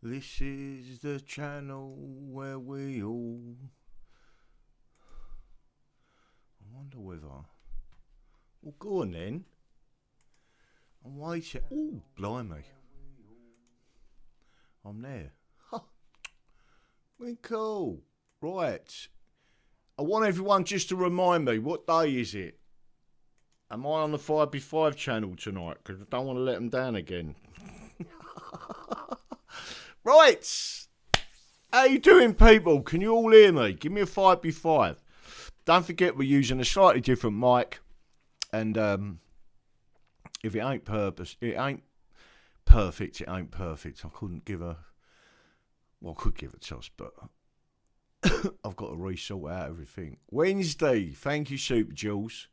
This is the channel where we all. I wonder whether. Well, go on then. I'm waiting. Oh, blimey. I'm there. Huh. We're cool. Right. I want everyone just to remind me, what day is it? Am I on the 5x5 channel tonight? Because I don't want to let them down again. Right. How you doing, people? Can you all hear me? Give me a 5x5. Don't forget we're using a slightly different mic. And if it ain't perfect, it ain't perfect. I couldn't give a... Well, I could give a toss, but... I've got to resort out everything. Wednesday. Thank you, Super Jules.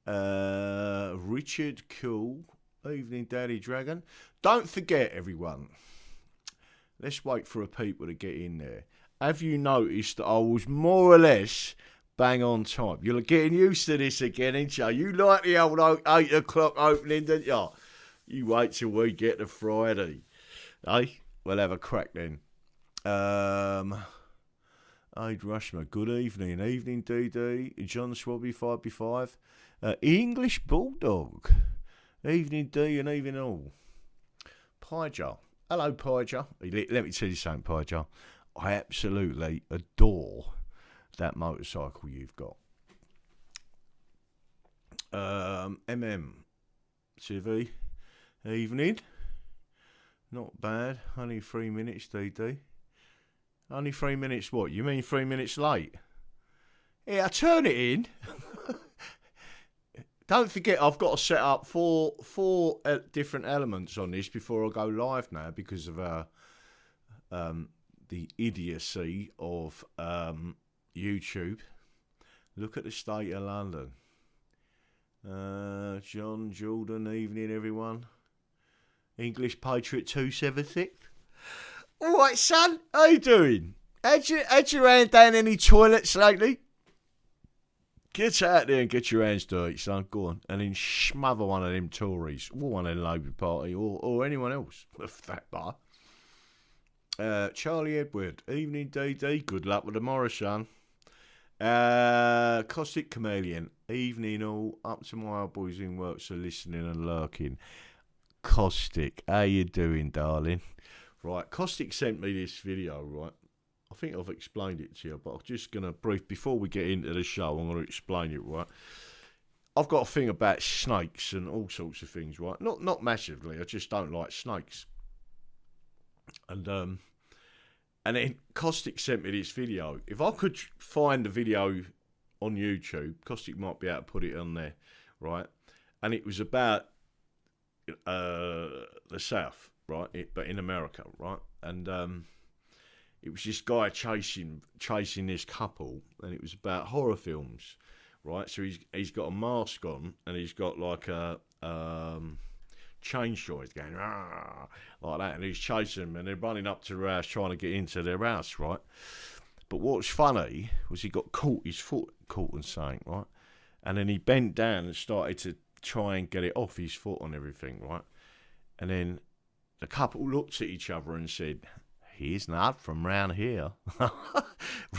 Richard Cool. Evening, Daddy Dragon. Don't forget, everyone. Let's wait for a people to get in there. Have you noticed that I was more or less bang on time? You're getting used to this again, ain't you? You like the old 8 o'clock opening, don't you? You wait till we get to Friday. Hey, we'll have a crack then. Aid Rushmer, good evening. Evening, DD. John Swabby, 5x5. English Bulldog. Evening, D, and evening all. Pyjar. Hello, Pyjar. Let me tell you something, Pyjar. I absolutely adore that motorcycle you've got. TV. Evening. Not bad. Only 3 minutes, DD. Only 3 minutes what? You mean 3 minutes late? Yeah, I turn it in. Don't forget, I've got to set up four different elements on this before I go live now because of the idiocy of YouTube. Look at the state of London. John Jordan, evening everyone. English Patriot 276. All right, son. How you doing? Had your hand down any toilets lately? Get out there and get your hands dirty, son. Go on. And then smother one of them Tories. Or one of the Labour Party. Or anyone else. A fat bar. Charlie Edward. Evening, DD. Good luck with the Morris, son. Caustic Chameleon. Evening, all. Up to my old boys in work, so listening and lurking. Caustic. How you doing, darling? Right, Caustic sent me this video, right? I think I've explained it to you, but I'm just going to brief, before we get into the show, I'm going to explain it, right? I've got a thing about snakes and all sorts of things, right? Not massively, I just don't like snakes. And then Caustic sent me this video. If I could find the video on YouTube, Caustic might be able to put it on there, right? And it was about the South. Right, but in America, right, and it was this guy chasing this couple, and it was about horror films, right? So he's got a mask on, and he's got like a chainsaw. He's going like that, and he's chasing them, and they're running up to their house trying to get into their house, right? But what's funny was he got his foot caught and something, right? And then he bent down and started to try and get it off his foot and everything, right? And then the couple looked at each other and said, "He's not from round here."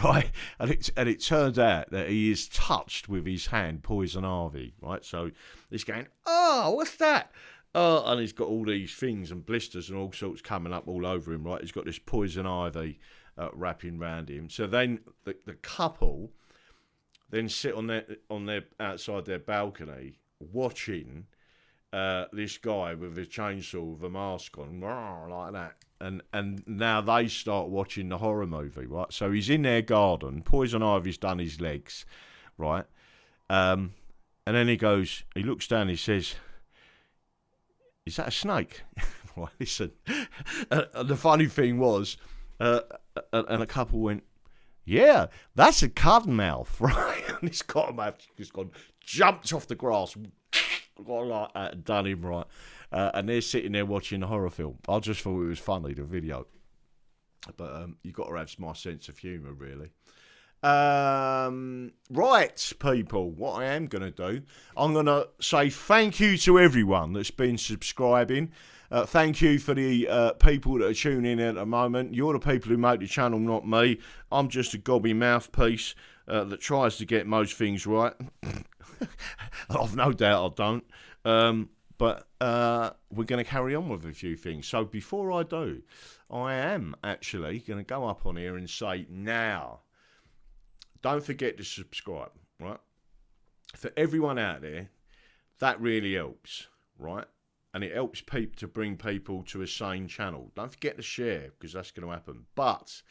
Right? And it turns out that he is touched with his hand poison ivy, right? So he's going, "Oh, what's that?" And he's got all these things and blisters and all sorts coming up all over him, right? He's got this poison ivy wrapping round him. So then the couple then sit on their outside their balcony watching this guy with a chainsaw with a mask on, like that, and now they start watching the horror movie, right? So he's in their garden, poison ivy's done his legs, right? And then he looks down, he says, "Is that a snake?" Right, listen. And the funny thing was, and a couple went, "Yeah, that's a cottonmouth," right? And this cottonmouth just jumped off the grass, like that, and done him right. And they're sitting there watching the horror film. I just thought it was funny, the video. But you've got to have my sense of humour, really. Right, people, what I am going to do, I'm going to say thank you to everyone that's been subscribing. Thank you for the people that are tuning in at the moment. You're the people who make the channel, not me. I'm just a gobby mouthpiece that tries to get most things right. I've no doubt I don't. But we're going to carry on with a few things. So before I do, I am actually going to go up on here and say, now, don't forget to subscribe, right? For everyone out there, that really helps, right? And it helps people to bring people to a sane channel. Don't forget to share, because that's going to happen. But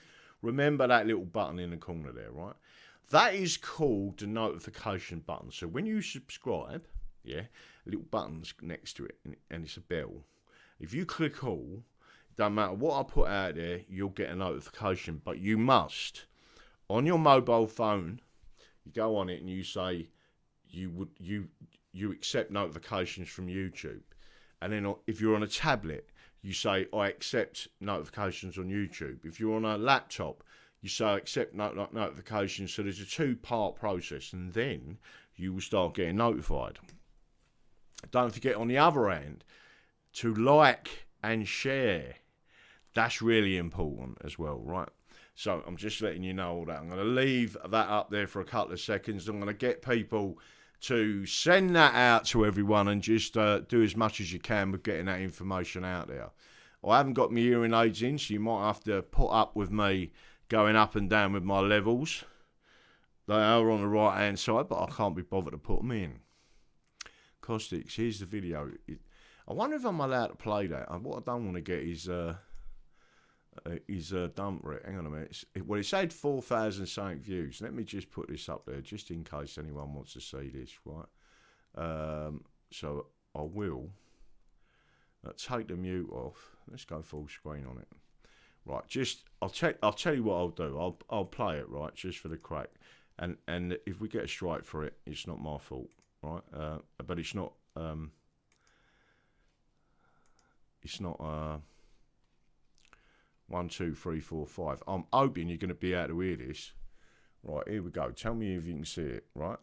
remember that little button in the corner there, right? That is called the notification button. So when you subscribe, yeah, a little button's next to it, and it's a bell. If you click all, it doesn't matter what I put out there, you'll get a notification. But you must, on your mobile phone, you go on it and you say you accept notifications from YouTube. And then if you're on a tablet, you say, I accept notifications on YouTube. If you're on a laptop, you say, accept notifications. So there's a two-part process, and then you will start getting notified. Don't forget, on the other hand, to like and share. That's really important as well, right? So I'm just letting you know all that. I'm going to leave that up there for a couple of seconds. I'm going to get people to send that out to everyone and just do as much as you can with getting that information out there. I haven't got my hearing aids in, so you might have to put up with me going up and down with my levels. They are on the right hand side, but I can't be bothered to put them in. Caustics, here's the video. I wonder if I'm allowed to play that. What I don't want to get is dump it. Hang on a minute. Well, it said 4,000 something views. Let me just put this up there just in case anyone wants to see this, right? So I will take the mute off. Let's go full screen on it. Right, I'll tell you what I'll do. I'll play it, right, just for the crack. And if we get a strike for it, it's not my fault, right? But it's not 1, 2, 3, 4, 5. I'm hoping you're going to be able to hear this. Right, here we go. Tell me if you can see it, right?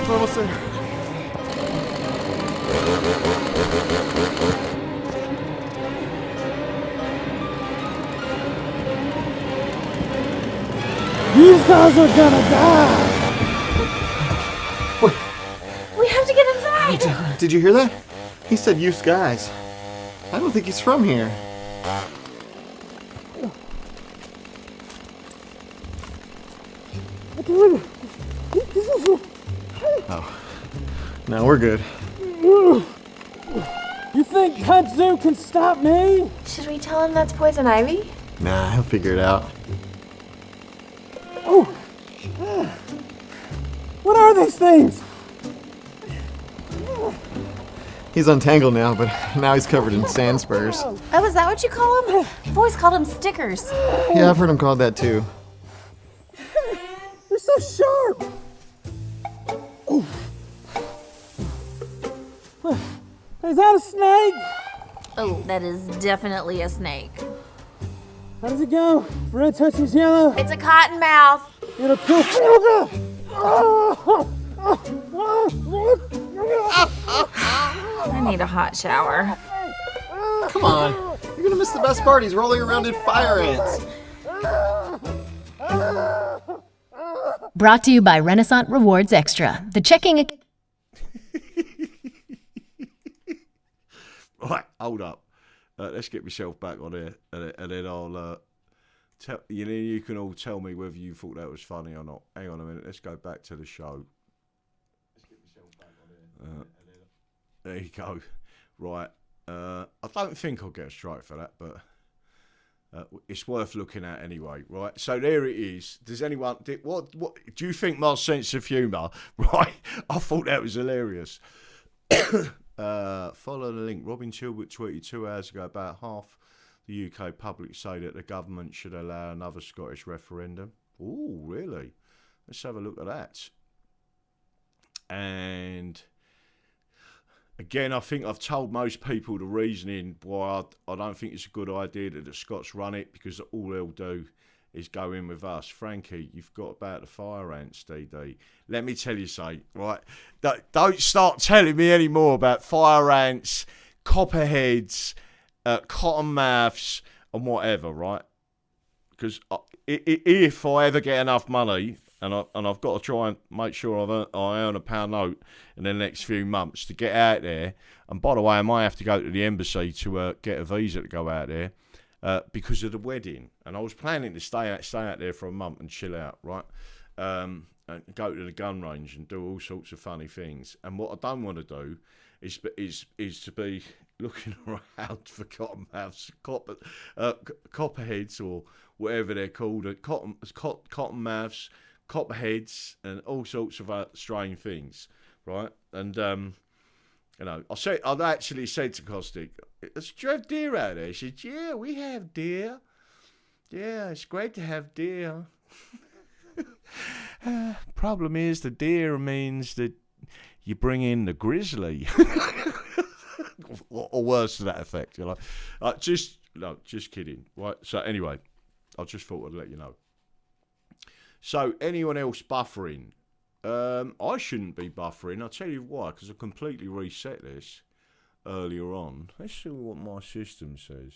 We're almost there. You guys are gonna die! We have to get inside! Did you hear that? He said "use guys." I don't think he's from here. Oh, no, we're good. You think kudzu can stop me? Should we tell him that's poison ivy? Nah, he'll figure it out. Oh! What are these things? He's untangled now, but now he's covered in sand spurs. Oh, is that what you call them? I've always called them stickers. Yeah, I've heard him called that too. They're so sharp! Oh. Is that a snake? Oh, that is definitely a snake. How does it go? Red touches yellow. It's a cottonmouth. It'll kill. I need a hot shower. Come on, you're gonna miss the best part. He's rolling around in fire ants. Brought to you by Renaissance Rewards Extra. The checking. Right, hold up. Let's get myself back on here, and then I'll tell you. You can all tell me whether you thought that was funny or not. Hang on a minute. Let's go back to the show. Let's get myself back on here. There you go. Right. I don't think I'll get a strike for that, but it's worth looking at anyway. Right. So there it is. Does anyone? What do you think? My sense of humour, right? I thought that was hilarious. Follow the link. Robin Tilbert tweeted 2 hours ago about half the UK public say that the government should allow another Scottish referendum. Oh, really? Let's have a look at that. And again, I think I've told most people the reasoning why I don't think it's a good idea that the Scots run it, because all they'll do is go in with us. Frankie, you've got about the fire ants, DD. Let me tell you something, right? Don't start telling me any more about fire ants, copperheads, cottonmouths, and whatever, right? Because if I ever get enough money, and I've got to try and make sure I earn a pound note in the next few months to get out there. And by the way, I might have to go to the embassy to get a visa to go out there because of the wedding. And I was planning to stay out there for a month and chill out, right? And go to the gun range and do all sorts of funny things. And what I don't want to do is to be looking around for cottonmouths, copperheads, or whatever they're called, cottonmouths, copperheads, and all sorts of strange things, right? And you know, I'd actually said to Caustic, "Do you have deer out there?" She said, "Yeah, we have deer. Yeah, it's great to have deer." Problem is, the deer means that you bring in the grizzly, or worse to that effect. You know, just kidding, right? So anyway, I just thought I'd let you know. So anyone else buffering? I shouldn't be buffering. I'll tell you why, because I completely reset this earlier on. Let's see what my system says.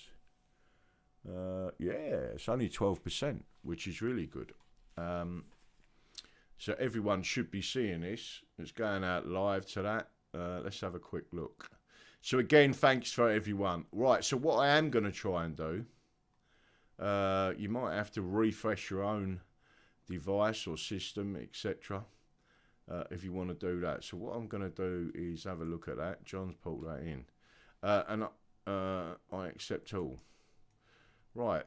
Yeah, it's only 12%, which is really good. So everyone should be seeing this. It's going out live to that. Let's have a quick look. So again, thanks for everyone. Right, so what I am going to try and do, you might have to refresh your own device or system, etc. If you want to do that. So what I'm going to do is have a look at that. John's pulled that in. And I accept all. Right.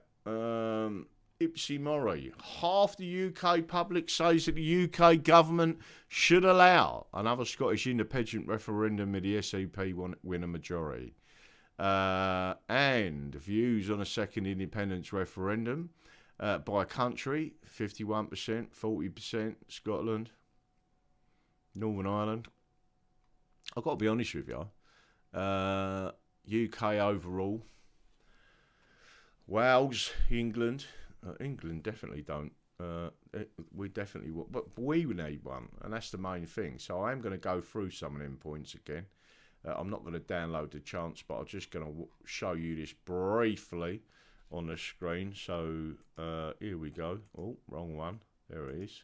Ipsy Murray. Half the UK public says that the UK government should allow another Scottish independent referendum with the SNP win a majority. And views on a second independence referendum by country, 51%, 40% Scotland, Northern Ireland. I've got to be honest with you. UK overall. Wales, England. England definitely don't. We definitely will. But we need one, and that's the main thing. So I am going to go through some of them points again. I'm not going to download the chance, but I'm just going to show you this briefly on the screen. So here we go. Oh, wrong one. There it is.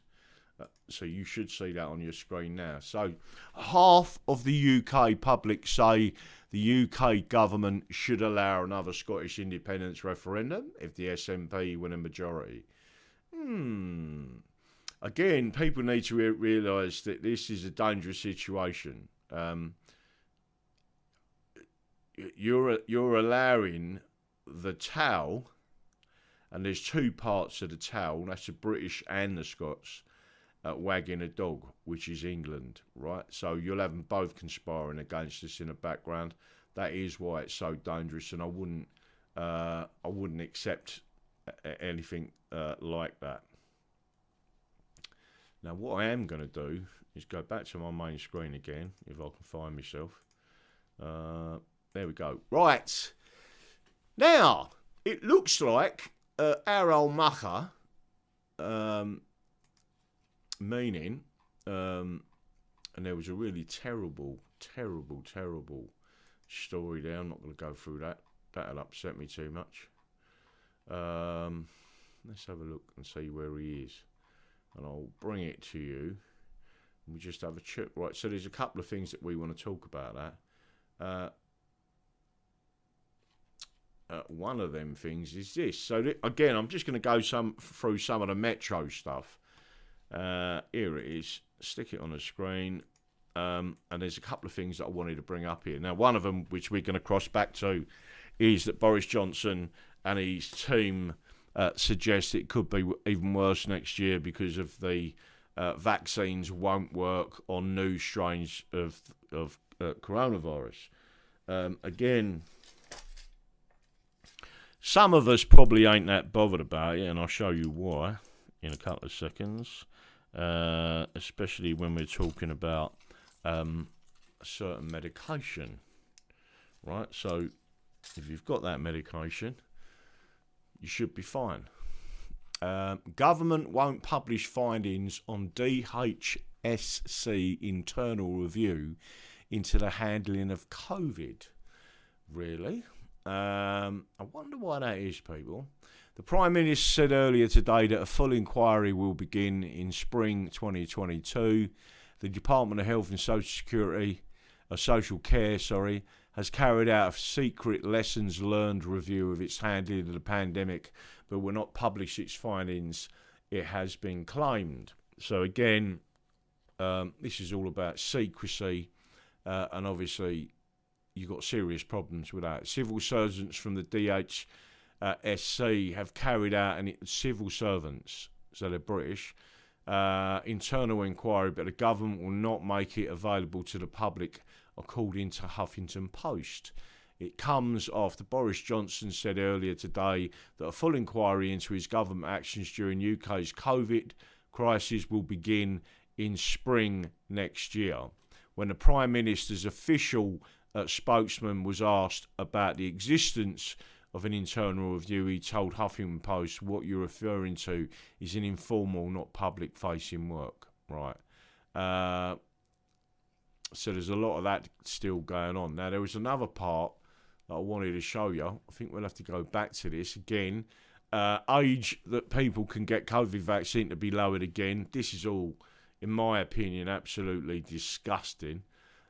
So you should see that on your screen now. So half of the UK public say the UK government should allow another Scottish independence referendum if the SNP win a majority. Again, people need to realise that this is a dangerous situation. You're allowing the towel, and there's two parts of the towel, that's the British and the Scots, wagging a dog, which is England, right? So you'll have them both conspiring against us in the background. That is why it's so dangerous, and I wouldn't accept anything like that. Now, what I am going to do is go back to my main screen again, if I can find myself. There we go. Right. Now, it looks like our old mucker, meaning, and there was a really terrible story there. I'm not going to go through that. That'll upset me too much. Let's have a look and see where he is. And I'll bring it to you. We just have a check. Right, so there's a couple of things that we want to talk about that. One of them things is this. So again, I'm just going to go through some of the Metro stuff. Here it is. Stick it on the screen. And there's a couple of things that I wanted to bring up here. Now, one of them, which we're going to cross back to, is that Boris Johnson and his team suggest it could be even worse next year because of the vaccines won't work on new strains of coronavirus. Again, some of us probably ain't that bothered about it, and I'll show you why in a couple of seconds, especially when we're talking about a certain medication, right? So if you've got that medication, you should be fine. Government won't publish findings on DHSC internal review into the handling of COVID. Really? I wonder why that is, people. The Prime Minister said earlier today that a full inquiry will begin in spring 2022. The Department of Health and Social Care, has carried out a secret lessons learned review of its handling of the pandemic, but will not publish its findings, it has been claimed. So again, this is all about secrecy, and obviously you've got serious problems with that. Civil servants from the DHSC have carried out civil servants, so they're British, internal inquiry, but the government will not make it available to the public, according to Huffington Post. It comes after Boris Johnson said earlier today that a full inquiry into his government actions during UK's COVID crisis will begin in spring next year. When the Prime Minister's official spokesman was asked about the existence of an internal review, he told Huffington Post, "What you're referring to is an informal, not public-facing work." Right. So there's a lot of that still going on. Now, there was another part that I wanted to show you. I think we'll have to go back to this again. Age that people can get COVID vaccine to be lowered again. This is all, in my opinion, absolutely disgusting.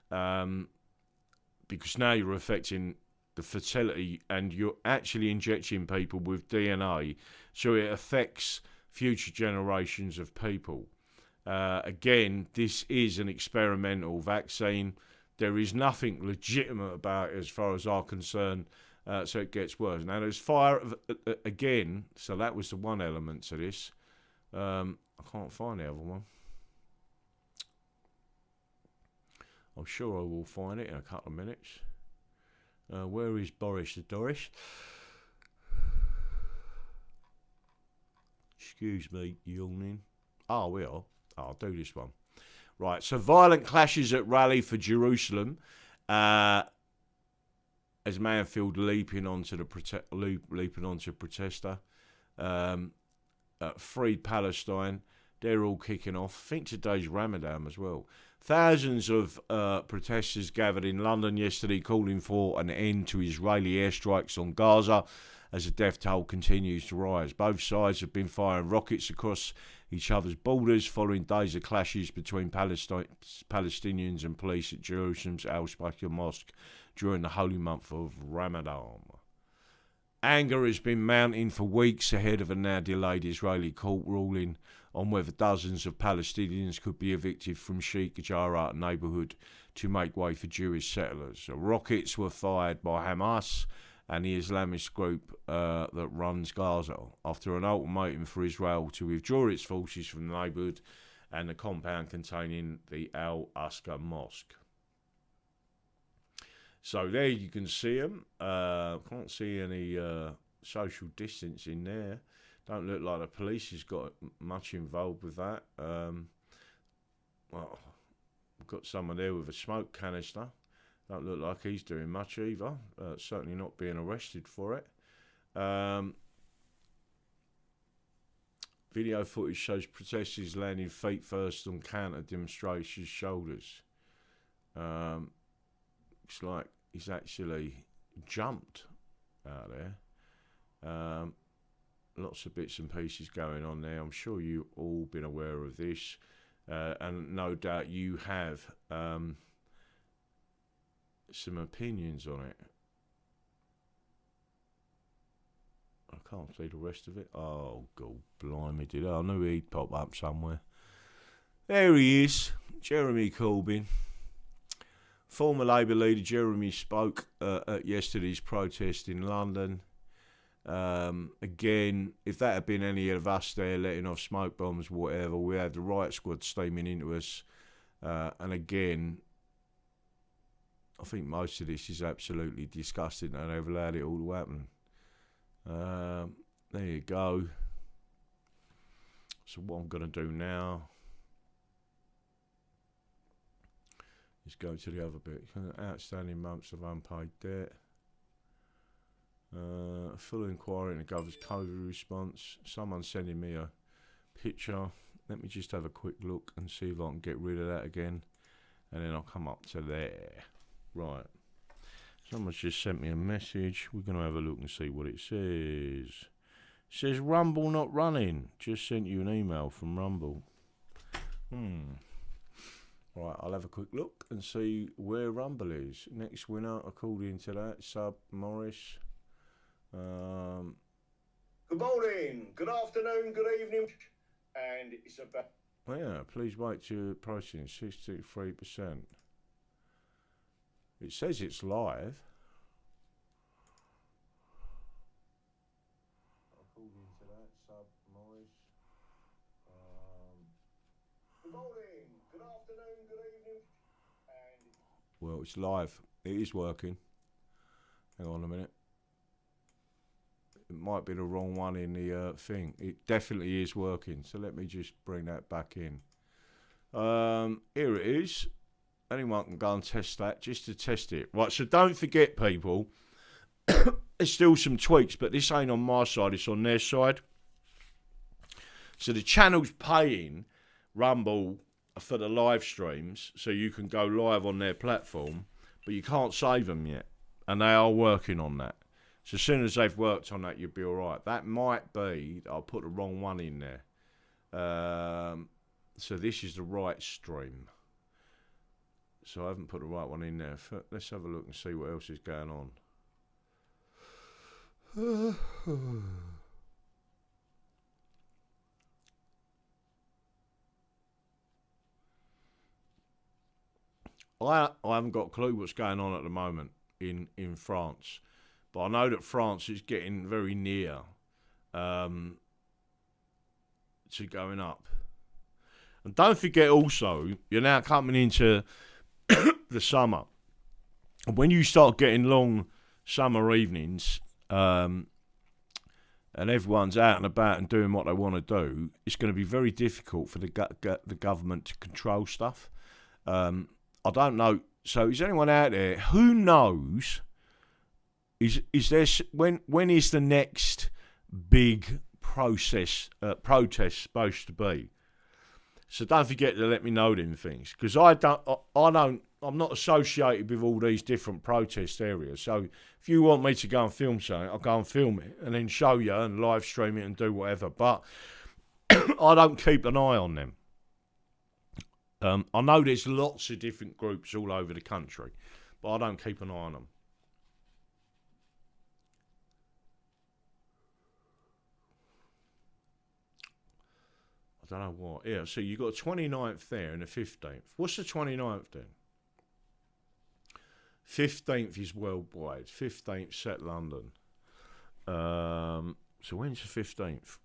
Because now you're affecting the fertility and you're actually injecting people with DNA. So it affects future generations of people. Again, this is an experimental vaccine. There is nothing legitimate about it as far as I'm concerned, so it gets worse. Now, there's fire again, so that was the one element to this. I can't find the other one. I'm sure I will find it in a couple of minutes. Where is Boris the Doris? Excuse me, yawning. Oh, we are. I'll do this one. Right, so violent clashes at rally for Jerusalem as Manfield leaping onto a protester. Freed Palestine, they're all kicking off. I think today's Ramadan as well. Thousands of protesters gathered in London yesterday calling for an end to Israeli airstrikes on Gaza as the death toll continues to rise. Both sides have been firing rockets across each other's borders following days of clashes between Palestinians and police at Jerusalem's Al-Aqsa Mosque during the holy month of Ramadan. Anger has been mounting for weeks ahead of a now delayed Israeli court ruling on whether dozens of Palestinians could be evicted from Sheikh Jarrah neighbourhood to make way for Jewish settlers. Rockets were fired by Hamas and the Islamist group that runs Gaza after an ultimatum for Israel to withdraw its forces from the neighbourhood and the compound containing the Al-Aqsa Mosque. So there you can see them. Can't see any social distancing there. Don't look like the police has got much involved with that. Well, we've got someone there with a smoke canister. Don't look like he's doing much either. Certainly not being arrested for it. Video footage shows protesters landing feet first on counter demonstrators' shoulders. Looks like he's actually jumped out there. Lots of bits and pieces going on there. I'm sure you've all been aware of this. And no doubt you have some opinions on it. I can't see the rest of it. Oh, God blimey, did I knew he'd pop up somewhere. There he is, Jeremy Corbyn. Former Labour leader Jeremy spoke at yesterday's protest in London. Again, if that had been any of us there letting off smoke bombs, whatever, we had the riot squad steaming into us. And again, I think most of this is absolutely disgusting and they've allowed it all to happen. There you go. So what I'm going to do now is go to the other bit. Outstanding months of unpaid debt. Full inquiry into the government's COVID response. Someone's sending me a picture. Let me just have a quick look and see if I can get rid of that again. And then I'll come up to there. Right. Someone's just sent me a message. We're going to have a look and see what it says. It says Rumble not running. Just sent you an email from Rumble. Right, I'll have a quick look and see where Rumble is. Next winner, according to that, sub Morris. Good morning, good afternoon, good evening, and it's about... Oh yeah, please wait to processing 63%. It says it's live. According to that, sub Morris. Good morning, good afternoon, good evening, and... Well, it's live. It is working. Hang on a minute. It might be the wrong one in the thing. It definitely is working. So let me just bring that back in. Here it is. Anyone can go and test that just to test it. Right, so don't forget, people. There's still some tweaks, but this ain't on my side. It's on their side. So the channel's paying Rumble for the live streams, so you can go live on their platform, but you can't save them yet. And they are working on that. So as soon as they've worked on that, you'll be all right. That might be, I'll put the wrong one in there. So this is the right stream. So I haven't put the right one in there. Let's have a look and see what else is going on. I haven't got a clue what's going on at the moment in France. But I know that France is getting very near to going up. And don't forget also, you're now coming into the summer. And when you start getting long summer evenings and everyone's out and about and doing what they want to do, it's going to be very difficult for the government to control stuff. I don't know. So is anyone out there who knows... Is there when is the next big protest supposed to be? So don't forget to let me know them things, because I'm not associated with all these different protest areas. So if you want me to go and film something, I'll go and film it and then show you and live stream it and do whatever. But I don't keep an eye on them. I know there's lots of different groups all over the country, but I don't keep an eye on them. I don't know what. Yeah, so you got 29th there and the 15th. What's the 29th then? 15th is worldwide. 15th set London. So when's the 15th?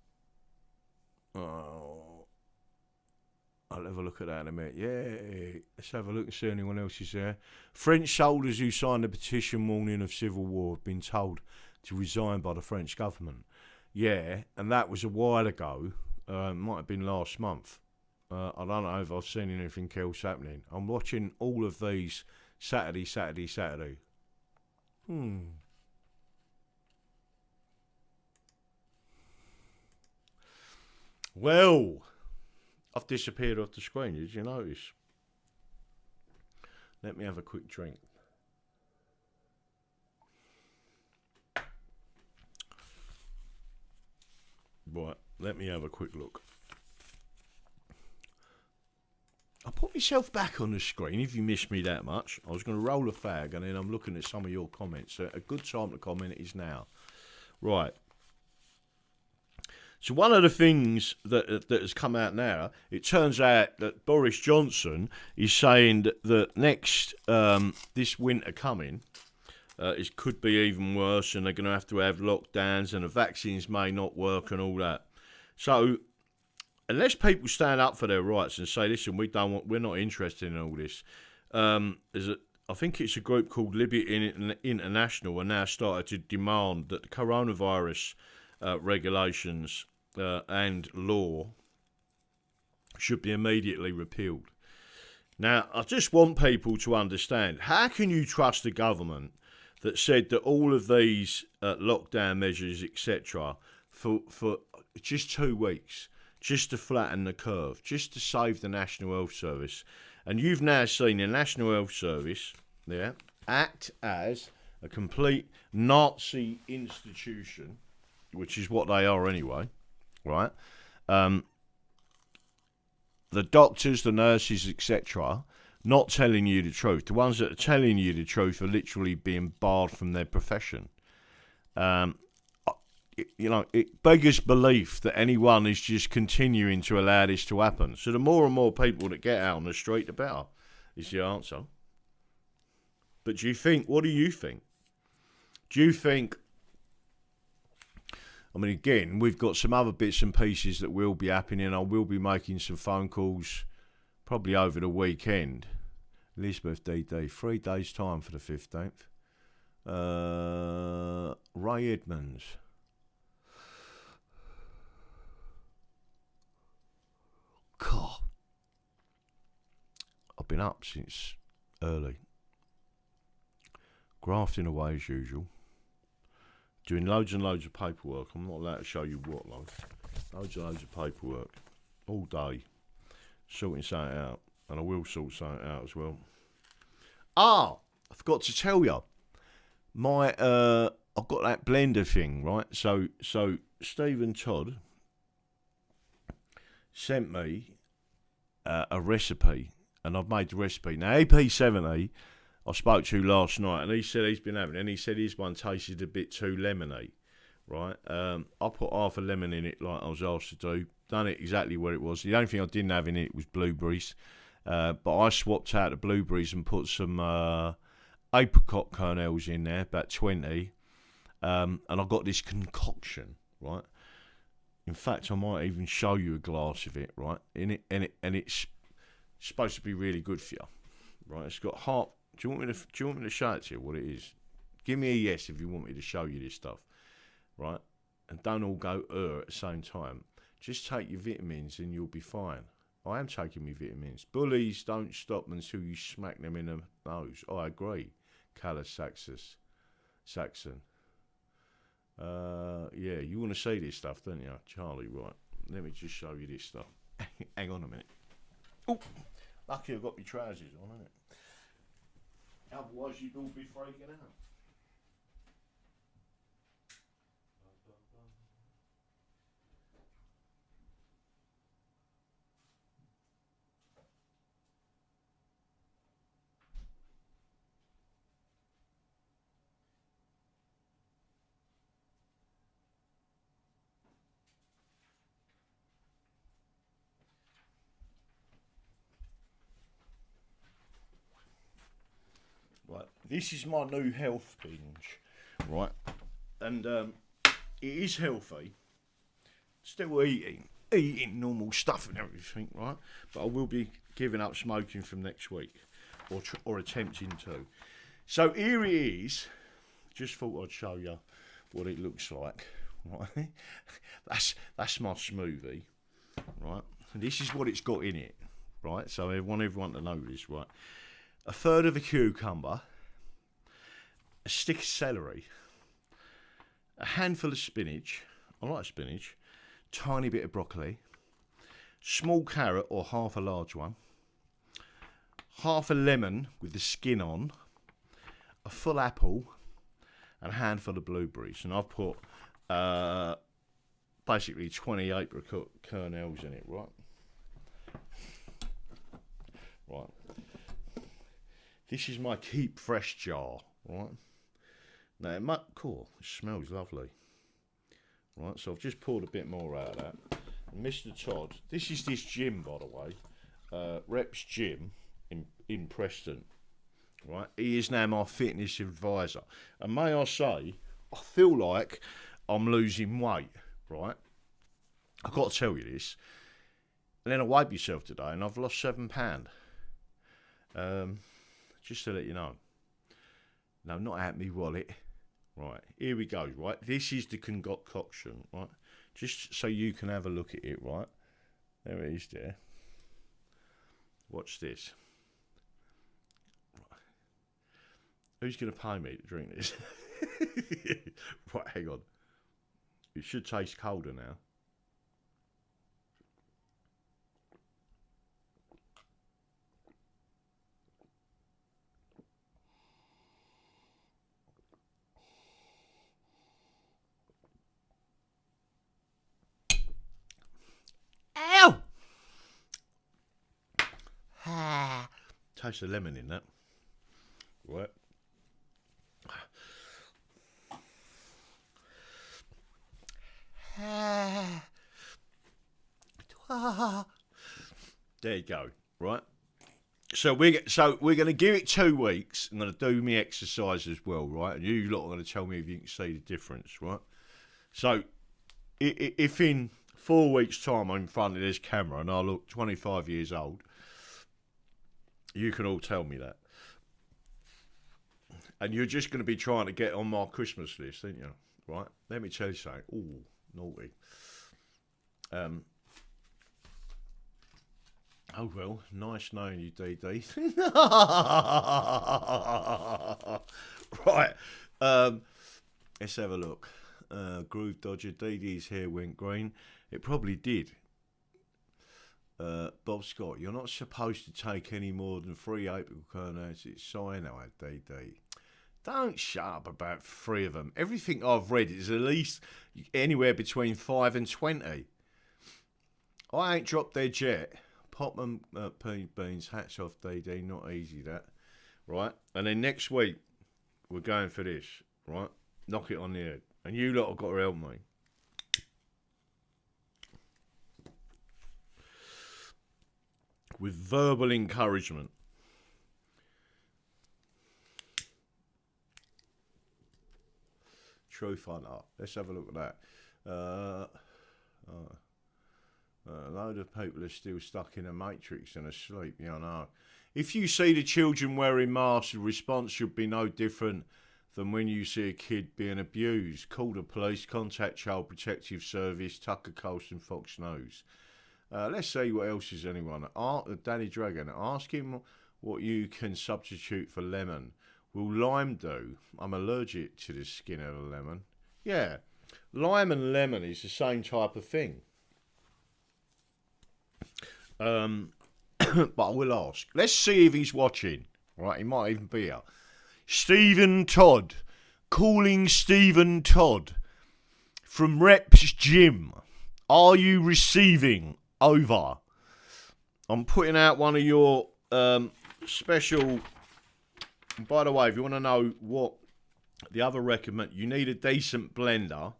Oh, I'll have a look at that in a minute. Yeah, let's have a look and see anyone else is there. French soldiers who signed the petition warning of civil war have been told to resign by the French government. Yeah, and that was a while ago. Might have been last month. I don't know if I've seen anything else happening. I'm watching all of these Saturday. Well, I've disappeared off the screen. Did you notice? Let me have a quick drink. Right. Let me have a quick look. I'll put myself back on the screen if you miss me that much. I was going to roll a fag and then I'm looking at some of your comments. So a good time to comment is now. Right. So one of the things that has come out now, it turns out that Boris Johnson is saying that next, this winter coming, it could be even worse and they're going to have lockdowns and the vaccines may not work and all that. So, unless people stand up for their rights and say, "Listen, we're not interested in all this," I think it's a group called Liberty International, are now started to demand that the coronavirus regulations and law should be immediately repealed. Now, I just want people to understand: how can you trust the government that said that all of these lockdown measures, etc., for just 2 weeks, just to flatten the curve, just to save the National Health Service. And you've now seen the National Health Service, act as a complete Nazi institution, which is what they are anyway, right? The doctors, the nurses, etc., not telling you the truth. The ones that are telling you the truth are literally being barred from their profession. It beggars belief that anyone is just continuing to allow this to happen. So the more and more people that get out on the street, the better, is the answer. But what do you think? Do you think, I mean, again, we've got some other bits and pieces that will be happening. I will be making some phone calls probably over the weekend. Elizabeth DD, 3 days' time for the 15th. Ray Edmonds. God. I've been up since early. Grafting away as usual. Doing loads and loads of paperwork. I'm not allowed to show you what, though. Loads and loads of paperwork. All day. Sorting something out. And I will sort something out as well. I forgot to tell you. I've got that blender thing, right? So Stephen Todd sent me a recipe, and I've made the recipe. Now, AP70, I spoke to last night, and he said he's been having it, and he said his one tasted a bit too lemony, right? I put half a lemon in it like I was asked to do, done it exactly where it was. The only thing I didn't have in it was blueberries, but I swapped out the blueberries and put some apricot kernels in there, about 20, and I got this concoction, right? In fact, I might even show you a glass of it, right? And it's supposed to be really good for you, right? It's got heart. Do you want me to show it to you what it is? Give me a yes if you want me to show you this stuff, right? And don't all go at the same time. Just take your vitamins and you'll be fine. I am taking my vitamins. Bullies don't stop until you smack them in the nose. I agree. Callus Saxon. Yeah, you want to see this stuff, don't you, Charlie? Right. Let me just show you this stuff. Hang on a minute. Oh, lucky I've got my trousers on, isn't it? Otherwise, you'd all be freaking out. Right, this is my new health binge, right, and it is healthy, still eating normal stuff and everything, right, but I will be giving up smoking from next week, or attempting to. So here it is, just thought I'd show you what it looks like, right, that's my smoothie, right, and this is what it's got in it, right, so I want everyone to know this, right. A third of a cucumber, a stick of celery, a handful of spinach, I like spinach, tiny bit of broccoli, small carrot or half a large one, half a lemon with the skin on, a full apple, and a handful of blueberries. And I've put basically 20 apricot kernels in it, right? Right. This is my Keep Fresh jar, right? Now, it smells lovely. Right, so I've just poured a bit more out of that. And Mr. Todd, this is this gym, by the way, Reps Gym in Preston, right? He is now my fitness advisor. And may I say, I feel like I'm losing weight, right? I've got to tell you this. And then I weighed myself today and I've lost £7. Just to let you know. No, not out me wallet. Right, here we go, right? This is the concoction, right? Just so you can have a look at it, right? There it is there. Watch this. Who's going to pay me to drink this? Right, hang on. It should taste colder now. Ow! Taste of lemon in that. Right. There you go. Right. So we're going to give it 2 weeks. I'm going to do my exercise as well, right? And you lot are going to tell me if you can see the difference, right? So if in 4 weeks' time I'm in front of this camera and I look 25 years old, you can all tell me that. And you're just going to be trying to get on my Christmas list, aren't you? Right? Let me tell you something. Ooh, naughty. Oh, well, nice knowing you, DD. Right. Let's have a look. Groove Dodger, DD's hair went green. It probably did. Bob Scott, you're not supposed to take any more than 3 apricot kernels. It's cyanide, DD. Don't shut up about 3 of them. Everything I've read is at least anywhere between 5 and 20. I ain't dropped dead yet. Pop them beans, hats off, DD. Not easy, that. Right? And then next week, we're going for this. Right? Knock it on the head. And you lot have got to help me. With verbal encouragement. True fun art. Let's have a look at that. A load of people are still stuck in a matrix and asleep. Yeah, I know. If you see the children wearing masks, the response should be no different than when you see a kid being abused. Call the police, contact Child Protective Service, Tucker Carlson, Fox News. Let's see what else is anyone. Danny Dragon, ask him what you can substitute for lemon. Will lime do? I'm allergic to the skin of a lemon. Yeah, lime and lemon is the same type of thing. But I will ask. Let's see if he's watching. Right, he might even be here. Stephen Todd. Calling Stephen Todd. From Reps Gym. Are you receiving? Over. I'm putting out one of your special... By the way, if you want to know what the other recommend, you need a decent blender.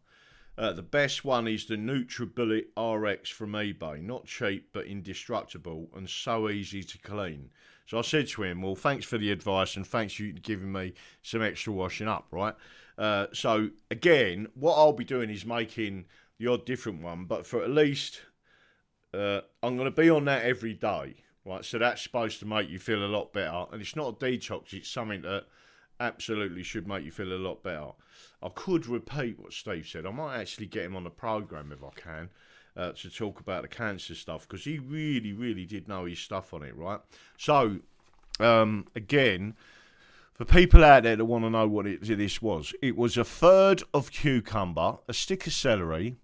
The best one is the NutriBullet RX from eBay. Not cheap, but indestructible and so easy to clean. So I said to him, well, thanks for the advice and thanks for giving me some extra washing up, right? So, again, what I'll be doing is making the odd different one, but for at least... I'm going to be on that every day, right? So that's supposed to make you feel a lot better. And it's not a detox, it's something that absolutely should make you feel a lot better. I could repeat what Steve said. I might actually get him on the programme if I can to talk about the cancer stuff because he really, really did know his stuff on it, right? So, again, for people out there that want to know what this was, it was a third of cucumber, a stick of celery,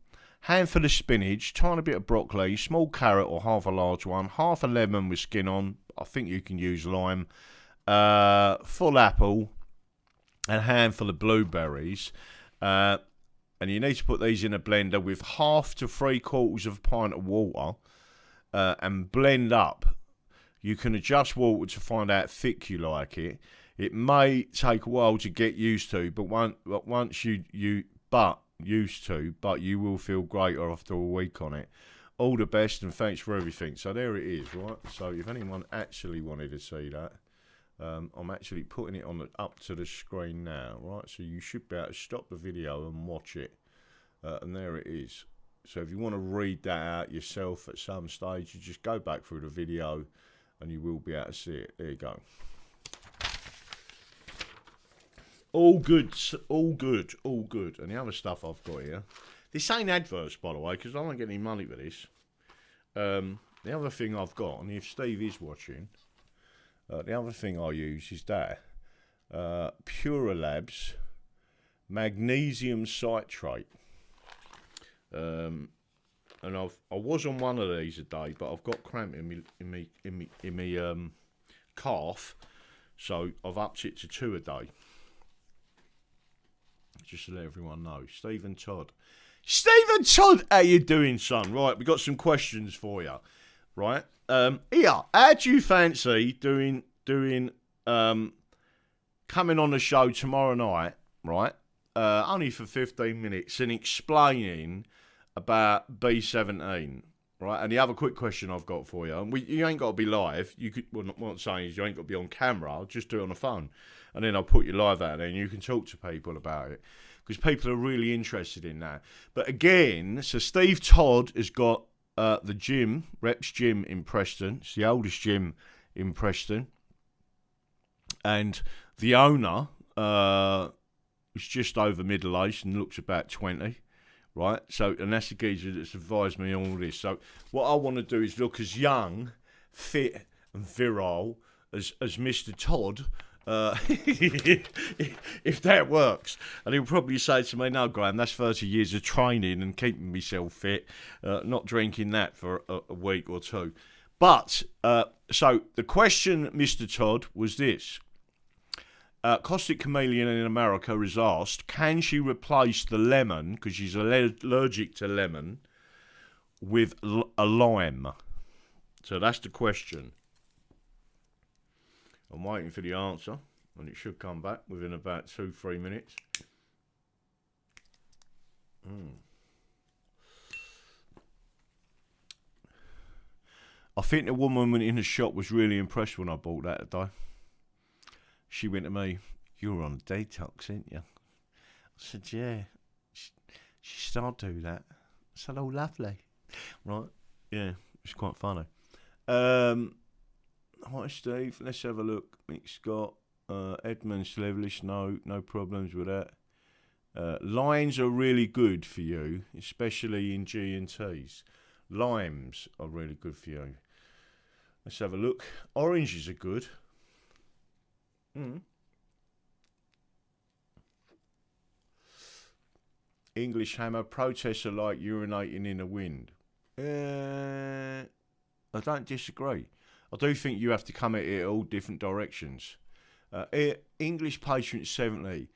handful of spinach, tiny bit of broccoli, small carrot or half a large one, half a lemon with skin on, I think you can use lime, full apple, and a handful of blueberries. And you need to put these in a blender with 1/2 to 3/4 of a pint of water and blend up. You can adjust water to find out how thick you like it. It may take a while to get used to, but once you will feel greater after a week on it. All the best and thanks for everything. So there it is, right? So if anyone actually wanted to see that, I'm actually putting it on up to the screen now, right? So you should be able to stop the video and watch it. And there it is. So if you want to read that out yourself at some stage, you just go back through the video and you will be able to see it. There you go. All good, all good, all good. And the other stuff I've got here. This ain't adverts, by the way, because I don't get any money for this. The other thing I've got, and if Steve is watching, the other thing I use is that. Pura Labs, magnesium citrate. And I was on one of these a day, but I've got cramp in me calf, so I've upped it to 2 a day. Just to let everyone know. Stephen Todd, how you doing, son? Right, we got some questions for you. Right, here, how do you fancy doing coming on the show tomorrow night? Right, only for 15 minutes and explaining about B17, right? And the other quick question I've got for you, and you ain't got to be live. You could, well, what I'm saying is you ain't got to be on camera. I'll just do it on the phone, and then I'll put you live out there, and you can talk to people about it because people are really interested in that. But again, so Steve Todd has got the gym, Reps Gym in Preston. It's the oldest gym in Preston, and the owner was just over middle aged and looks about 20. Right, so, and that's the geezer that's advised me on all this. So, what I want to do is look as young, fit, and virile as Mr. Todd, if that works. And he'll probably say to me, no, Graham, that's 30 years of training and keeping myself fit, not drinking that for a week or two. But, so, the question, Mr. Todd, was this. Caustic Chameleon in America is asked, can she replace the lemon, because she's allergic to lemon, with a lime? So that's the question. I'm waiting for the answer, and it should come back within about 2-3 minutes. I think the woman in the shop was really impressed when I bought that today. She went to me, you were on a detox, ain't you? I said, yeah. She started to do that. I said, oh, lovely. Right? Yeah, it's quite funny. Hi, Steve. Let's have a look. Mick Scott, Edmund Slevlish, no problems with that. Lines are really good for you, especially in G&Ts. Limes are really good for you. Let's have a look. Oranges are good. English Hammer, protests are like urinating in the wind. I don't disagree. I do think you have to come at it all different directions. English Patriot 70.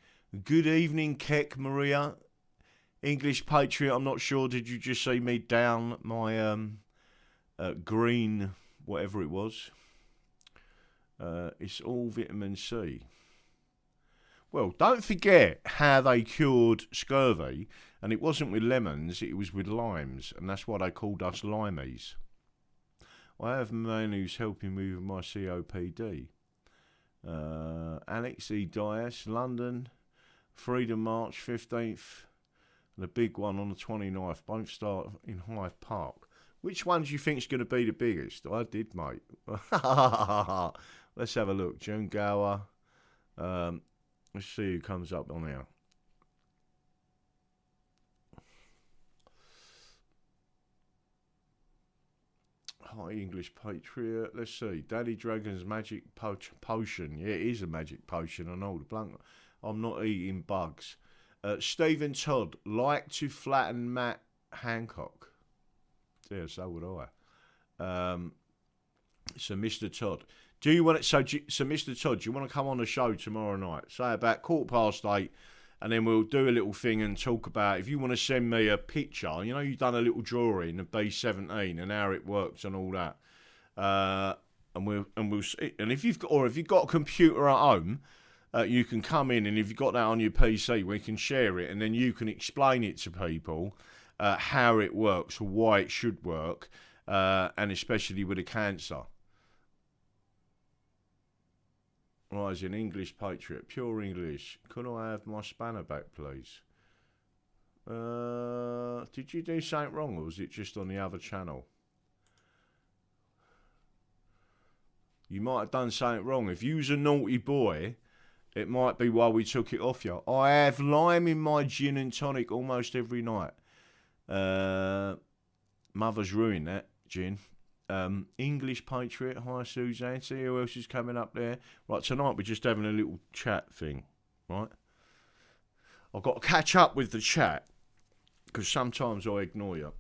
Good evening, Keck Maria. English Patriot, I'm not sure, did you just see me down my green, whatever it was? It's all vitamin C. Well, don't forget how they cured scurvy, and it wasn't with lemons, it was with limes, and that's why they called us limeys. I have a man who's helping me with my COPD. Alex E. Dias, London, Freedom March 15th, and a big one on the 29th. Both start in Hyde Park. Which one do you think is going to be the biggest? I did, mate. Let's have a look. June Gower. Let's see who comes up on here. Hi, English Patriot. Let's see. Daddy Dragon's magic potion. Yeah, it is a magic potion. I know. I'm not eating bugs. Stephen Todd. Like to flatten Matt Hancock. Yeah, so would I. So, Mr. Todd. Do you want it? So, Mr. Todd, do you want to come on the show tomorrow night? Say about 8:15, and then we'll do a little thing and talk about. If you want to send me a picture, you know, you've done a little drawing of B17 and how it works and all that. And we'll see. And if you've got a computer at home, you can come in, and if you've got that on your PC, we can share it, and then you can explain it to people how it works, or why it should work, and especially with the cancer. Right, an English Patriot, pure English. Could I have my spanner back, please? Did you do something wrong, or was it just on the other channel? You might have done something wrong. If you was a naughty boy, it might be why we took it off you. I have lime in my gin and tonic almost every night. Mother's ruined that, gin. English Patriot. Hi, Suzanne. See who else is coming up there. Right, tonight we're just having a little chat thing, right? I've got to catch up with the chat because sometimes I ignore you.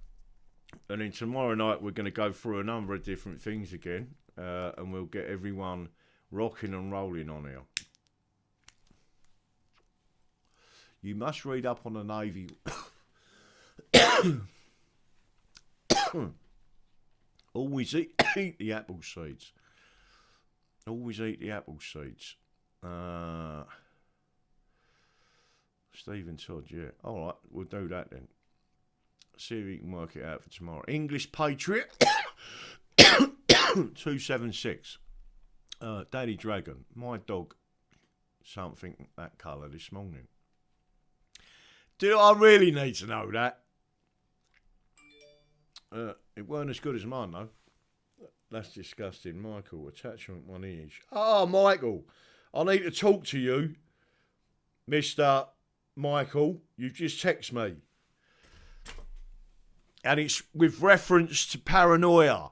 And then tomorrow night we're going to go through a number of different things again, and we'll get everyone rocking and rolling on here. You must read up on the Navy. Always eat the apple seeds. Always eat the apple seeds. Stephen Todd, yeah. All right, we'll do that then. See if we can work it out for tomorrow. English Patriot 276. Daddy Dragon, my dog, something that colour this morning. Do I really need to know that? It weren't as good as mine though. That's disgusting. Michael, attachment 1 inch. Oh, Michael, I need to talk to you, Mr. Michael. You just text me. And it's with reference to paranoia.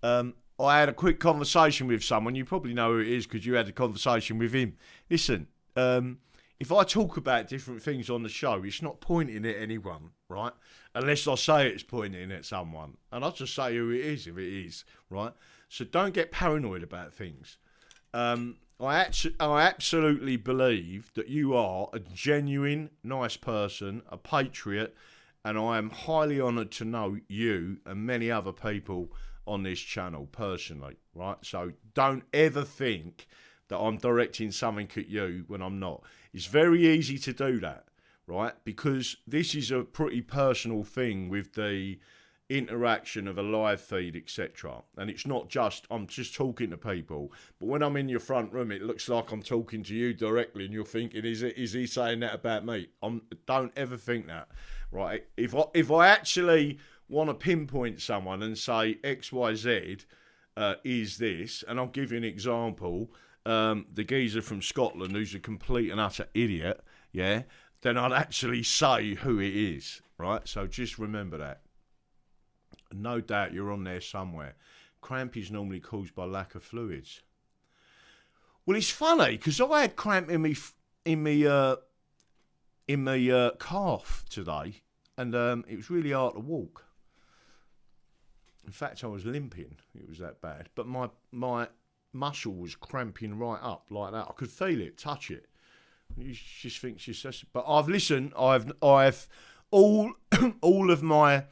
I had a quick conversation with someone. You probably know who it is because you had a conversation with him. Listen, if I talk about different things on the show, it's not pointing at anyone, right? Unless I say it's pointing at someone. And I'll just say who it is if it is, right? So don't get paranoid about things. I absolutely believe that you are a genuine, nice person, a patriot, and I am highly honoured to know you and many other people on this channel personally, right? So don't ever think that I'm directing something at you when I'm not. It's very easy to do that, right? Because this is a pretty personal thing with the interaction of a live feed, etc. And it's not just, I'm just talking to people. But when I'm in your front room, it looks like I'm talking to you directly and you're thinking, is he saying that about me? Don't ever think that, right? If I actually want to pinpoint someone and say XYZ is this, and I'll give you an example, the geezer from Scotland who's a complete and utter idiot, yeah, then I'd actually say who it is, right? So just remember that. No doubt you're on there somewhere. Cramp is normally caused by lack of fluids. Well, it's funny because I had cramp in me calf today, and it was really hard to walk. In fact, I was limping. It was that bad. But my muscle was cramping right up like that. I could feel it, touch it. You just think she's just. But I've listened. I've all of my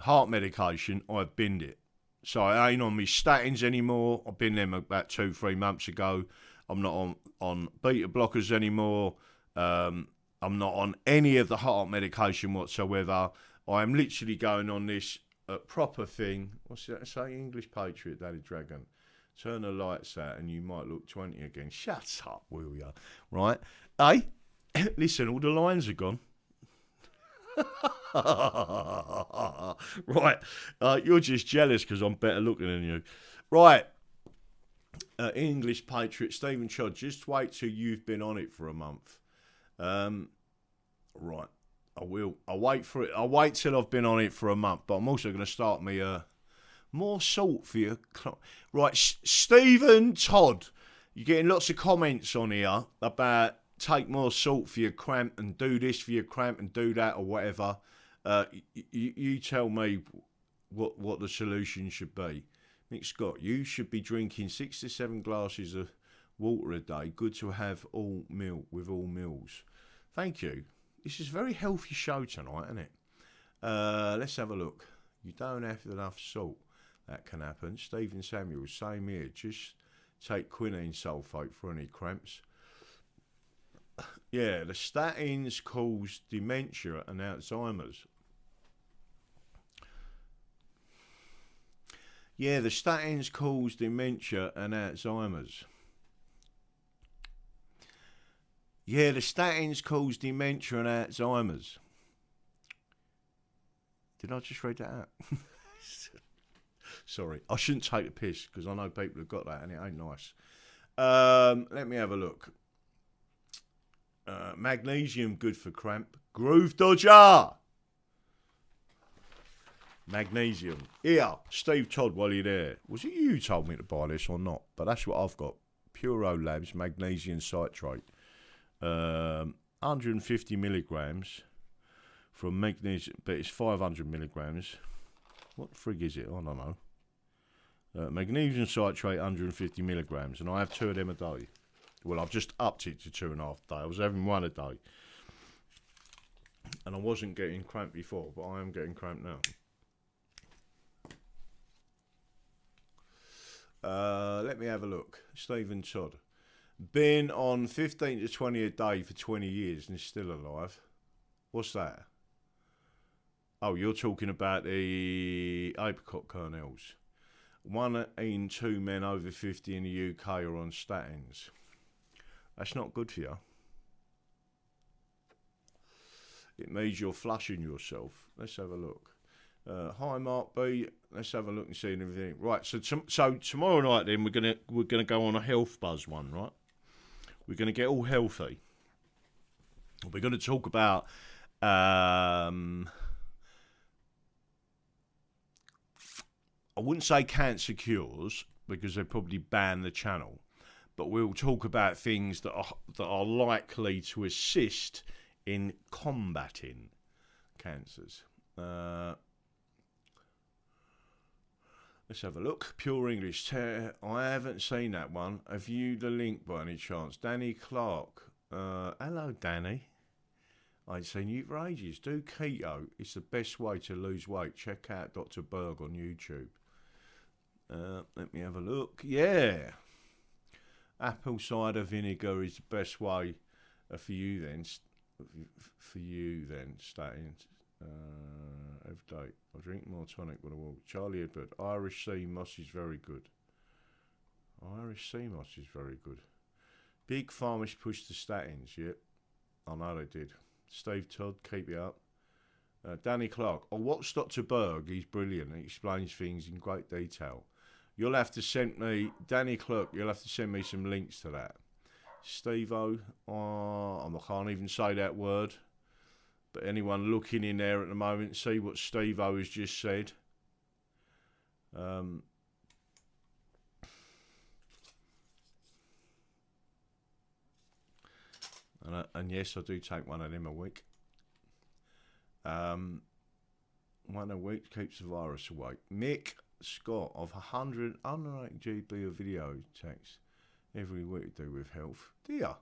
heart medication. I've binned it. So I ain't on me statins anymore. I've been them about 2-3 months ago. I'm not on beta blockers anymore. I'm not on any of the heart medication whatsoever. I am literally going on this proper thing. What's that say? English Patriot, Daddy Dragon. Turn the lights out and you might look 20 again. Shut up, will ya? Right? Hey, listen, all the lines are gone. Right. You're just jealous because I'm better looking than you. Right. English Patriot, Stephen Chod, just wait till you've been on it for a month. Right. I will. I'll wait for it. I'll wait till I've been on it for a month. But I'm also going to start me more salt for you. Right. Stephen Todd, you're getting lots of comments on here about take more salt for your cramp and do this for your cramp and do that or whatever. You tell me what the solution should be. Nick Scott, you should be drinking 6 to 7 glasses of water a day. Good to have all milk with all meals. Thank you. This is a very healthy show tonight, isn't it? Let's have a look. You don't have enough salt. That can happen. Stephen Samuels, same here. Just take quinine sulfate for any cramps. Yeah, the statins cause dementia and Alzheimer's. Yeah, the statins cause dementia and Alzheimer's. Yeah, the statins cause dementia and Alzheimer's. Did I just read that out? Sorry, I shouldn't take the piss because I know people have got that and it ain't nice. Let me have a look. Magnesium, good for cramp. Groove Dodger! Magnesium. Here, Steve Todd, while you're there. Was it you who told me to buy this or not? But that's what I've got. Puro Labs Magnesium Citrate. 150 milligrams from magnesium, but it's 500 milligrams. What frig is it? I don't know. Magnesium citrate, 150 milligrams, and I have 2 of them a day. Well, I've just upped it to 2.5 a day. I was having 1 a day, and I wasn't getting cramp before, but I am getting cramp now. Let me have a look. Stephen Todd. Been on 15 to 20 a day for 20 years and is still alive. What's that? Oh, you're talking about the apricot kernels. 1 in 2 men over 50 in the UK are on statins. That's not good for you. It means you're flushing yourself. Let's have a look. Hi, Mark B. Let's have a look and see everything. Right, so tomorrow night then we're gonna go on a health buzz one, right? We're gonna get all healthy. We're gonna talk about I wouldn't say cancer cures because they probably ban the channel, but we'll talk about things that are likely to assist in combating cancers. Let's have a look. Pure English. I haven't seen that one. Have you the link by any chance? Danny Clark. Hello, Danny. I ain't seen you for ages. Do keto. It's the best way to lose weight. Check out Dr. Berg on YouTube. Let me have a look. Yeah. Apple cider vinegar is the best way for you then. Statins. Every day. I drink more tonic when I walk. Charlie Edward. Irish sea moss is very good. Irish sea moss is very good. Big farmers push the statins. Yep. I know they did. Steve Todd, keep it up. Danny Clark. I watched Dr. Berg. He's brilliant. He explains things in great detail. You'll have to send me, Danny Clark, you'll have to send me some links to that. Steve-O, I can't even say that word. But anyone looking in there at the moment, see what Steve-O has just said. And yes, I do take 1 of them a week. 1 a week keeps the virus away. Mick Scott of 108 GB of video text every week to do with health. Dear,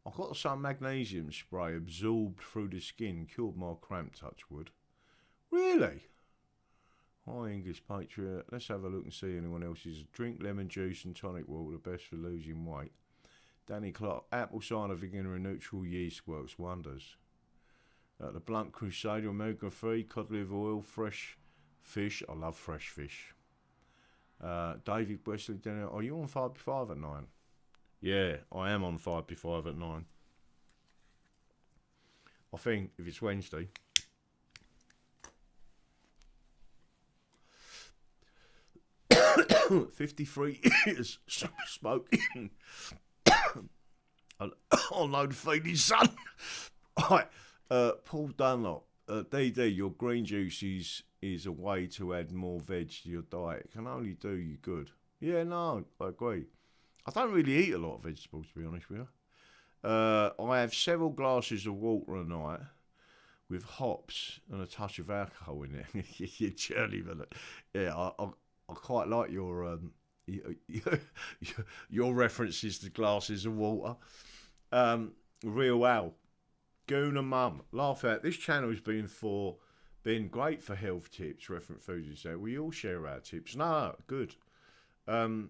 I got some magnesium spray absorbed through the skin, cured my cramp, touch wood. Really? Hi, English Patriot. Let's have a look and see anyone else's. Drink lemon juice and tonic water, the best for losing weight. Danny Clark. Apple cider vinegar and neutral yeast works wonders. The Blunt Crusader, omega-3, cod liver oil, fresh fish. I love fresh fish. David Wesley, are you on 5 at 9? Yeah, I am on 5 at 9. I think if it's Wednesday. $53 years smoking. I'll know the feeding son. Right, Paul Dunlop. DD, your green juice is a way to add more veg to your diet. It can only do you good. Yeah, no, I agree. I don't really eat a lot of vegetables, to be honest with you. I have several glasses of water a night with hops and a touch of alcohol in it. You're churly, but yeah, I quite like your references to glasses of water. Real Al, Goon and Mum, laugh out. This channel has been great for health tips, reference foods and so. We all share our tips. No, good. And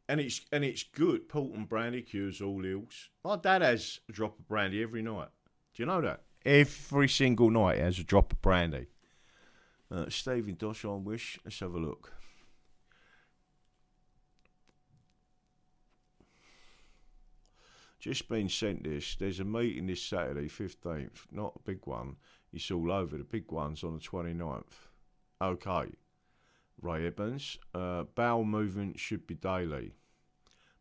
it's good. Porton brandy cures all ills. My dad has a drop of brandy every night. Do you know that? Every single night he has a drop of brandy. Stephen Dosh on Wish. Let's have a look. Just been sent this. There's a meeting this Saturday, 15th. Not a big one. It's all over. The big one's on the 29th. Okay. Ray Evans. Bowel movement should be daily.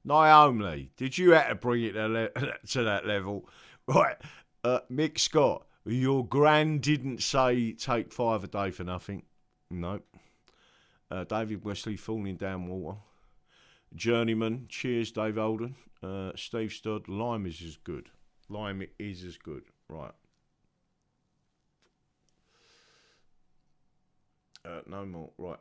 Naomi, did you have to bring it to that level? Right. Mick Scott. Your gran didn't say take 5 a day for nothing. No. David Wesley, Falling Down Water. Journeyman, cheers, Dave Olden. Steve Stodd, lime is as good. Lime is as good. Right. No more. Right.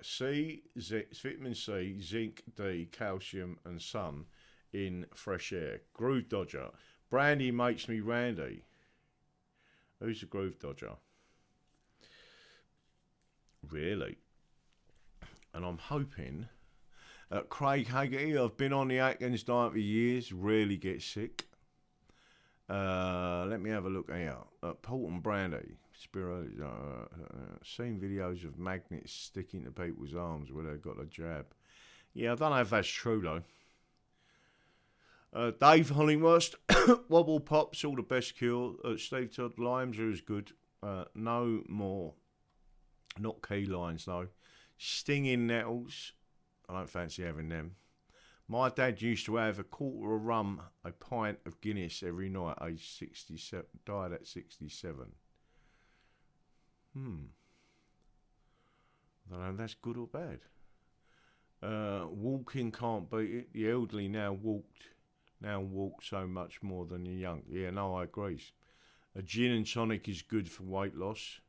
Vitamin C, zinc, D, calcium, and sun in fresh air. Groove Dodger. Brandy makes me randy. Who's the Groove Dodger? Really? And I'm hoping Craig Haggerty, I've been on the Atkins diet for years, rarely get sick. Let me have a look here. Port and Brandy. Seen videos of magnets sticking to people's arms where they've got a jab. Yeah, I don't know if that's true though. Dave Hollingworth, Wobble Pops, all the best cure. Steve Todd, limes are as good. No more. Not key lines though. Stinging nettles. I don't fancy having them. My dad used to have a quarter of rum, a pint of Guinness every night, aged 67, died at 67. I don't know if that's good or bad. Walking can't beat it. The elderly now walk so much more than the young. Yeah, no, I agree. A gin and tonic is good for weight loss.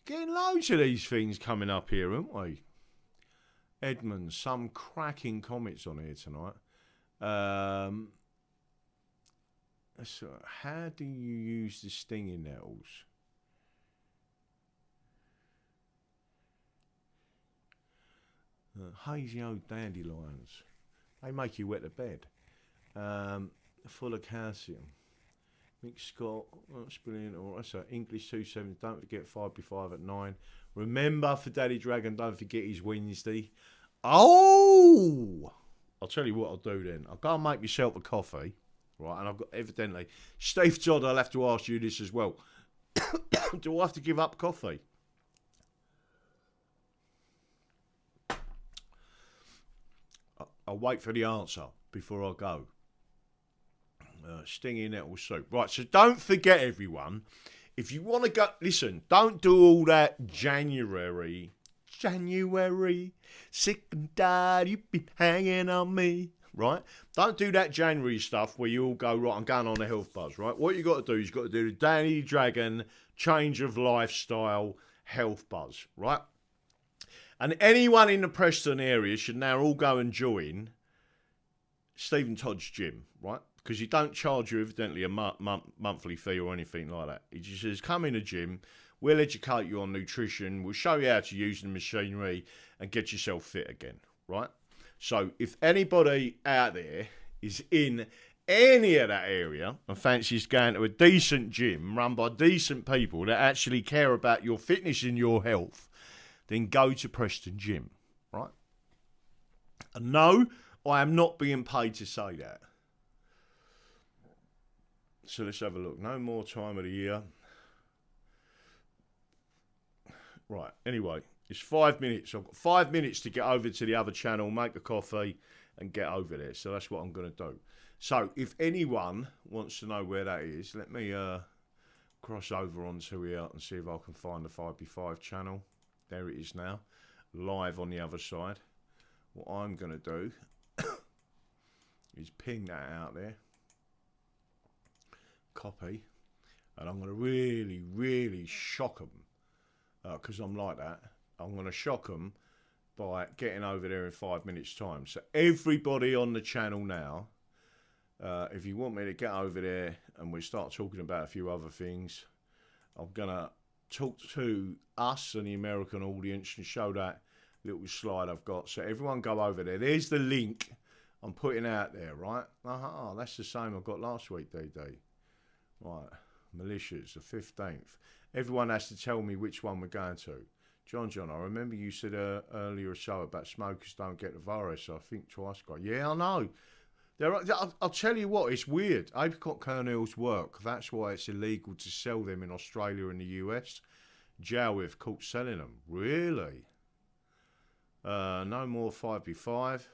Getting loads of these things coming up here, aren't we? Edmund, some cracking comments on here tonight. So how do you use the stinging nettles? Hazy old dandelions. They make you wet the bed. Full of calcium. Mick Scott, that's brilliant. All right, so English 27. Don't forget 5 at 9. Remember for Daddy Dragon, don't forget his Wednesday. Oh! I'll tell you what I'll do then. I'll go and make myself a coffee. Right, and I've got, evidently, Steve Todd, I'll have to ask you this as well. Do I have to give up coffee? I'll wait for the answer before I go. Stinging nettle soup. Right, so don't forget, everyone, if you want to go, listen, don't do all that January, sick and tired, you've been hanging on me, right? Don't do that January stuff where you all go, right, I'm going on a health buzz, right? What you got to do is you've got to do the Danny Dragon change of lifestyle health buzz, right? And anyone in the Preston area should now all go and join Stephen Todd's gym, right? Because he don't charge you, evidently, a monthly fee or anything like that. He just says, come in the gym, we'll educate you on nutrition, we'll show you how to use the machinery and get yourself fit again, right? So if anybody out there is in any of that area and fancies going to a decent gym run by decent people that actually care about your fitness and your health, then go to Preston Gym, right? And no, I am not being paid to say that. So let's have a look. No more time of the year. Right, anyway, it's 5 minutes. I've got 5 minutes to get over to the other channel, make a coffee, and get over there. So that's what I'm going to do. So if anyone wants to know where that is, let me cross over onto here and see if I can find the 5x5 channel. There it is now, live on the other side. What I'm going to do is ping that out there. Copy, and I'm going to really shock them because I'm like that. I'm going to shock them by getting over there in 5 minutes time. So everybody on the channel now, if you want me to get over there and we start talking about a few other things, I'm going to talk to us and the American audience and show that little slide I've got. So everyone go over there. There's the link I'm putting out there, right? That's the same I got last week, DD. Right, Militias, the 15th. Everyone has to tell me which one we're going to. John, I remember you said earlier a show about smokers don't get the virus. I think twice got. Yeah, I know. I'll tell you what, it's weird. Apricot kernels work. That's why it's illegal to sell them in Australia and the US. Jail with caught selling them. Really? No more 5x5.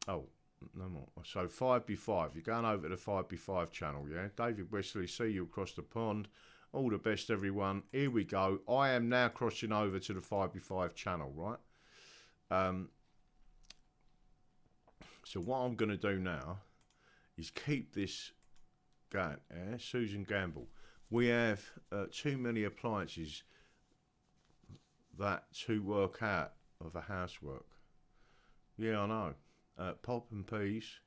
Oh, No more. So 5B5. You're going over to the 5B5 channel, yeah? David Wesley, see you across the pond. All the best, everyone. Here we go. I am now crossing over to the 5B5 channel, right? So what I'm going to do now is keep this going. Yeah? Susan Gamble. We have too many appliances that to work out of a housework. Yeah, I know. Pop and peas.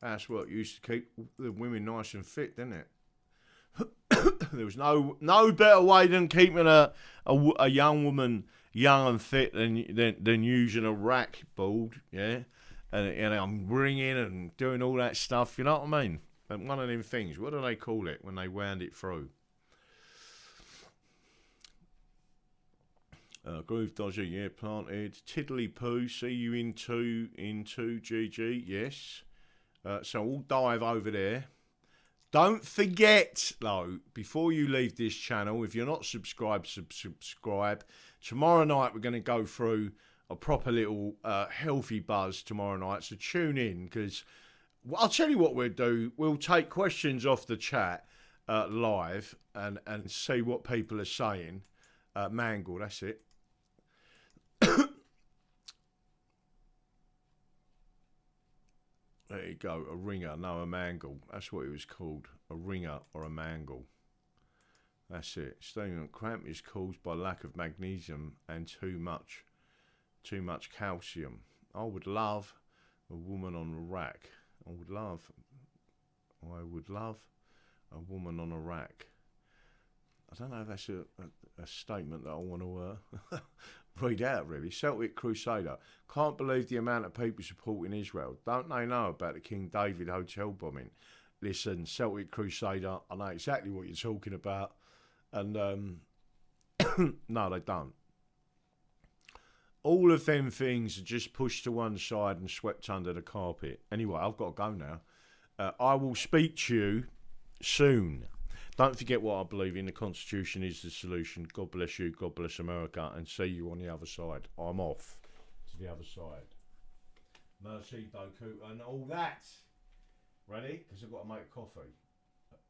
Housework used to keep the women nice and fit, didn't it? There was no better way than keeping a young woman young and fit than using a rack board, yeah? And I'm ringing and doing all that stuff, you know what I mean? And one of them things, what do they call it when they wound it through? Groove Dodger, yeah, planted. Tiddly Poo, see you in two, GG, yes. So we'll dive over there. Don't forget, though, before you leave this channel, if you're not subscribed, subscribe. Tomorrow night, we're going to go through a proper little healthy buzz tomorrow night. So tune in, because I'll tell you what we'll do. We'll take questions off the chat live and see what people are saying. Mangle, that's it. There you go, a ringer, no, a mangle. That's what it was called, a ringer or a mangle. That's it. Stagnant cramp is caused by lack of magnesium and too much calcium. I would love a woman on a rack. I would love a woman on a rack. I don't know if that's a statement that I want to read out, really. Celtic Crusader. Can't believe the amount of people supporting Israel. Don't they know about the King David hotel bombing? Listen, Celtic Crusader, I know exactly what you're talking about. And no, they don't. All of them things are just pushed to one side and swept under the carpet. Anyway, I've got to go now. I will speak to you soon. Don't forget what I believe in. The Constitution is the solution. God bless you. God bless America. And see you on the other side. I'm off to the other side. Merci beaucoup and all that. Ready? Because I've got to make coffee.